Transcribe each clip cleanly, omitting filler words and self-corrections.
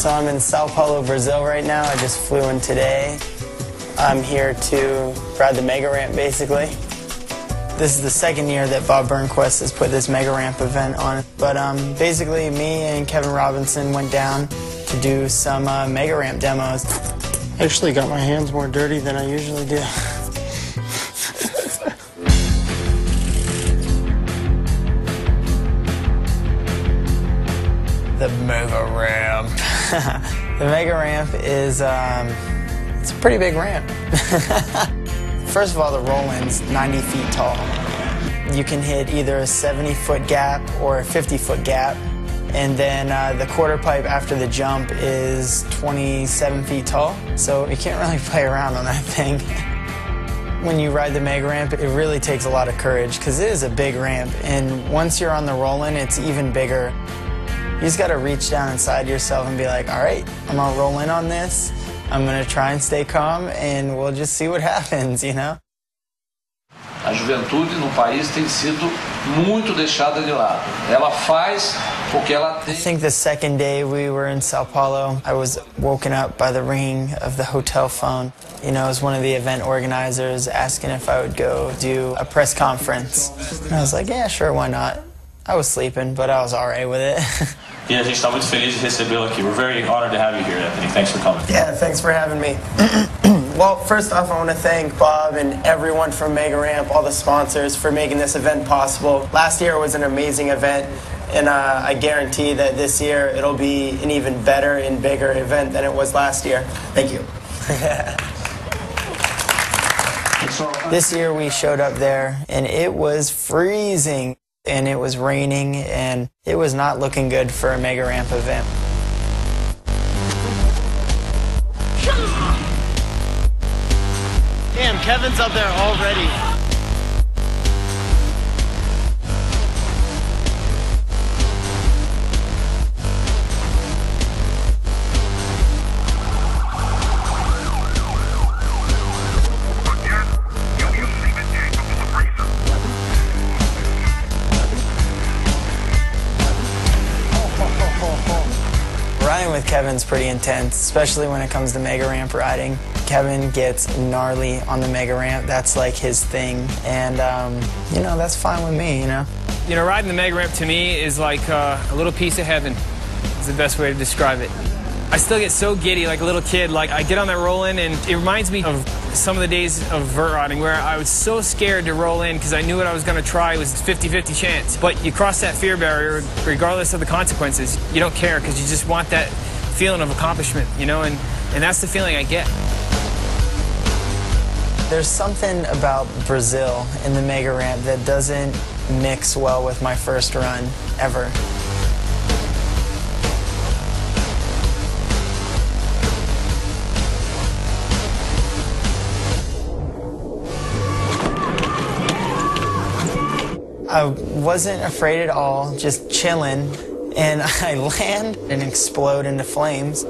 So I'm in Sao Paulo, Brazil right now. I just flew in today. I'm here to ride the mega ramp, basically. This is the second year that Bob Burnquist has put this mega ramp event on. But basically, me and Kevin Robinson went down to do some mega ramp demos. I actually got my hands more dirty than I usually do. The mega ramp. The mega ramp is it's a pretty big ramp. First of all, the roll-in's 90 feet tall. You can hit either a 70-foot gap or a 50-foot gap. And then the quarter pipe after the jump is 27 feet tall. So you can't really play around on that thing. When you ride the mega ramp, it really takes a lot of courage because it is a big ramp. And once you're on the roll-in, it's even bigger. You just got to reach down inside yourself and be like, all right, I'm going to roll in on this. I'm going to try and stay calm, and we'll just see what happens, you know? A juventude no país tem sido muito deixada de lado. Ela faz o que ela tem. I think the second day we were in Sao Paulo, I was woken up by the ringing of the hotel phone. You know, it was one of the event organizers asking if I would go do a press conference. And I was like, yeah, sure, why not? I was sleeping, but I was all right with it. E a gente está muito feliz de recebê-lo aqui. We're very honored to have you here, Anthony. Thanks for coming. Yeah, thanks for having me. Well, first off, I want to thank Bob and everyone from Mega Ramp, all the sponsors, for making this event possible. Last year was an amazing event, and I guarantee that this year it'll be an even better and bigger event than it was last year. Thank you. This year we showed up there, and it was freezing. And it was raining, and it was not looking good for a mega ramp event. Damn, Kevin's up there already. Riding with Kevin's pretty intense, especially when it comes to mega ramp riding. Kevin gets gnarly on the mega ramp. That's like his thing, and you know, that's fine with me, you know? You know, riding the mega ramp to me is like a little piece of heaven, is the best way to describe it. I still get so giddy like a little kid. Like, I get on that roll-in, and it reminds me of some of the days of vert riding where I was so scared to roll in because I knew what I was going to try was 50-50 chance. But you cross that fear barrier regardless of the consequences. You don't care because you just want that feeling of accomplishment, you know, and that's the feeling I get. There's something about Brazil in the mega ramp that doesn't mix well with my first run, ever. I wasn't afraid at all, just chilling, and I land and explode into flames.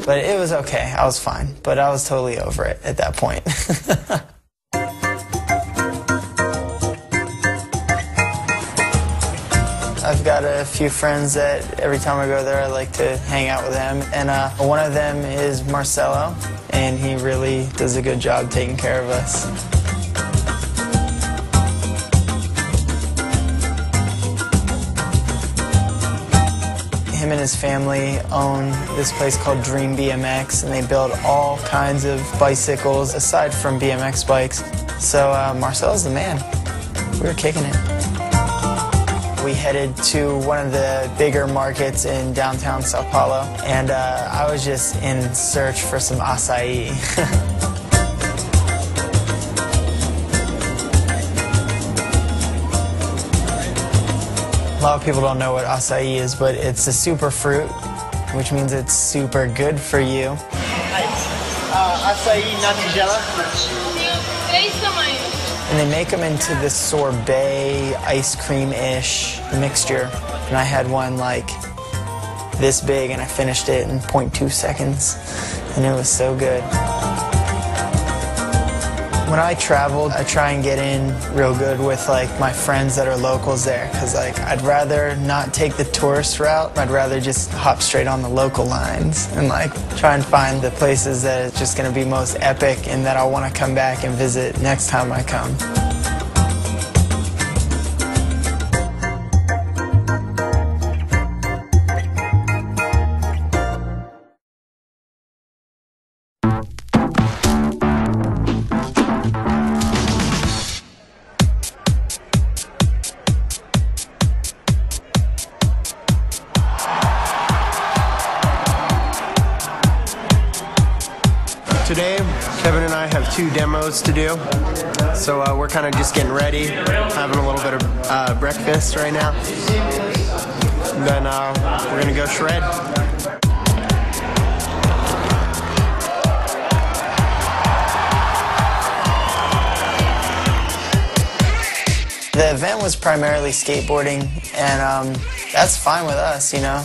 But it was okay, I was fine, but I was totally over it at that point. I've got a few friends that every time I go there I like to hang out with them, and one of them is Marcelo, and he really does a good job taking care of us. Him and his family own this place called DreamBMX, and they build all kinds of bicycles aside from BMX bikes. So Marcelo's the man. We were kicking it. We headed to one of the bigger markets in downtown Sao Paulo, and I was just in search for some acai. A lot of people don't know what acai is, but it's a super fruit, which means it's super good for you. Acai na tigela. And they make them into this sorbet, ice cream-ish mixture. And I had one like this big, and I finished it in 0.2 seconds. And it was so good. When I travel, I try and get in real good with like my friends that are locals there, because like I'd rather not take the tourist route. I'd rather just hop straight on the local lines and like try and find the places that it's just going to be most epic and that I'll want to come back and visit next time I come. Today, Kevin and I have 2 demos to do, so we're kind of just getting ready, having a little bit of breakfast right now. And then we're going to go shred. The event was primarily skateboarding, and that's fine with us, you know.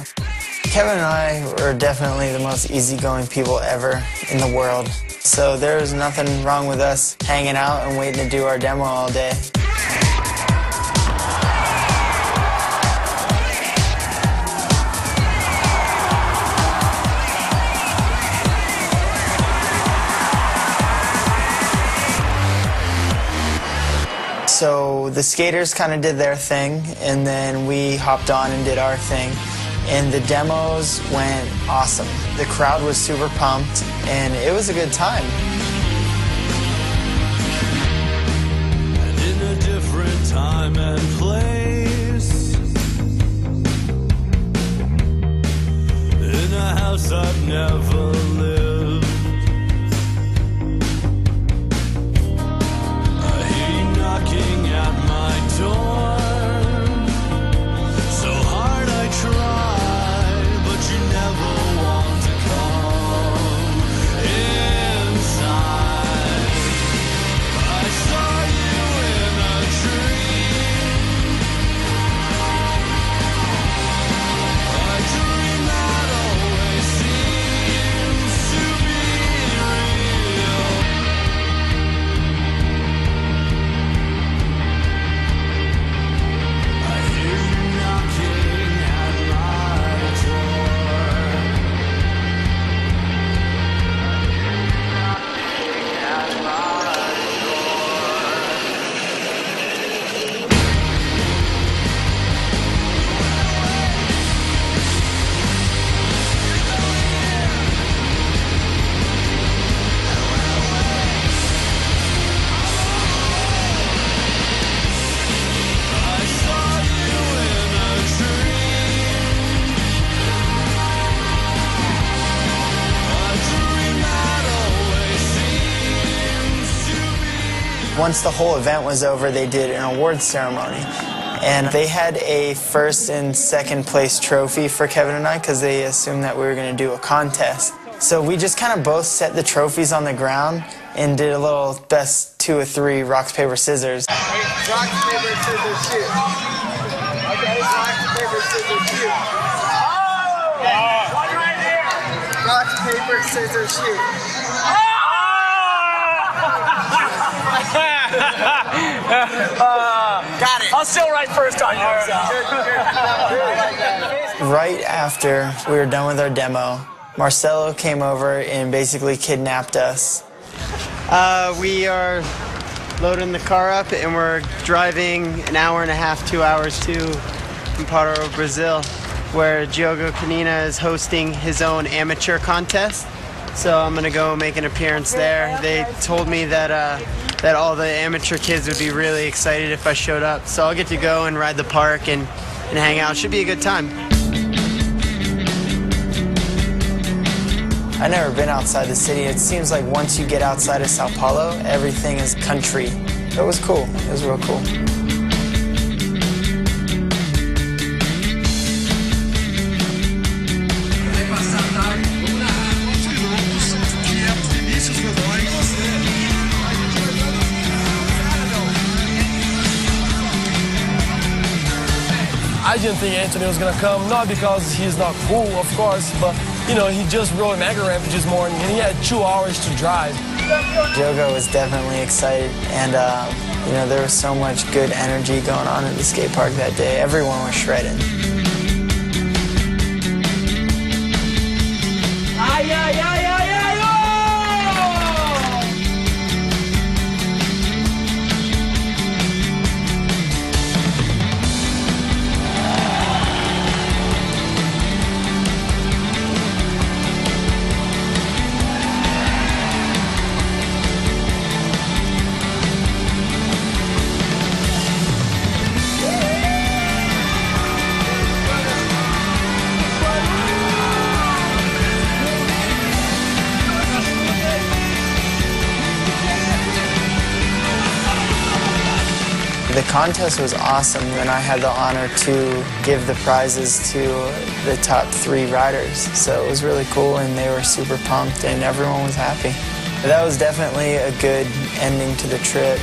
Kevin and I are definitely the most easygoing people ever in the world. So there's nothing wrong with us hanging out and waiting to do our demo all day. So the skaters kind of did their thing, and then we hopped on and did our thing. And the demos went awesome. The crowd was super pumped, and it was a good time. And in a different time and place, in a house I've never lived, I hear you knocking at my door. So hard I try. Once the whole event was over, they did an awards ceremony. And they had a first and second place trophy for Kevin and I because they assumed that we were going to do a contest. So we just kind of both set the trophies on the ground and did a little best 2 or 3 rock, paper, scissors. Rock, paper, scissors, shoot. Okay, rock, paper, scissors, shoot. Oh! One right here. Rock, paper, scissors, shoot. Got it. I'll still write first on yours. Right after we were done with our demo, Marcelo came over and basically kidnapped us. We are loading the car up and we're driving an hour and a half, 2 hours to Amparo, Brazil, where Diogo Canina is hosting his own amateur contest. So I'm gonna go make an appearance there. They told me that that all the amateur kids would be really excited if I showed up. So I'll get to go and ride the park and hang out. Should be a good time. I've never been outside the city. It seems like once you get outside of Sao Paulo, everything is country. It was cool. It was real cool. I didn't think Antony was going to come, not because he's not cool, of course, but, you know, he just rode a mega ramp this morning, and he had 2 hours to drive. Diogo was definitely excited, and you know, there was so much good energy going on at the skate park that day. Everyone was shredding. Ay, ay, ay, ay, ay, oh! The contest was awesome, and I had the honor to give the prizes to the top 3 riders. So it was really cool, and they were super pumped, and everyone was happy. That was definitely a good ending to the trip.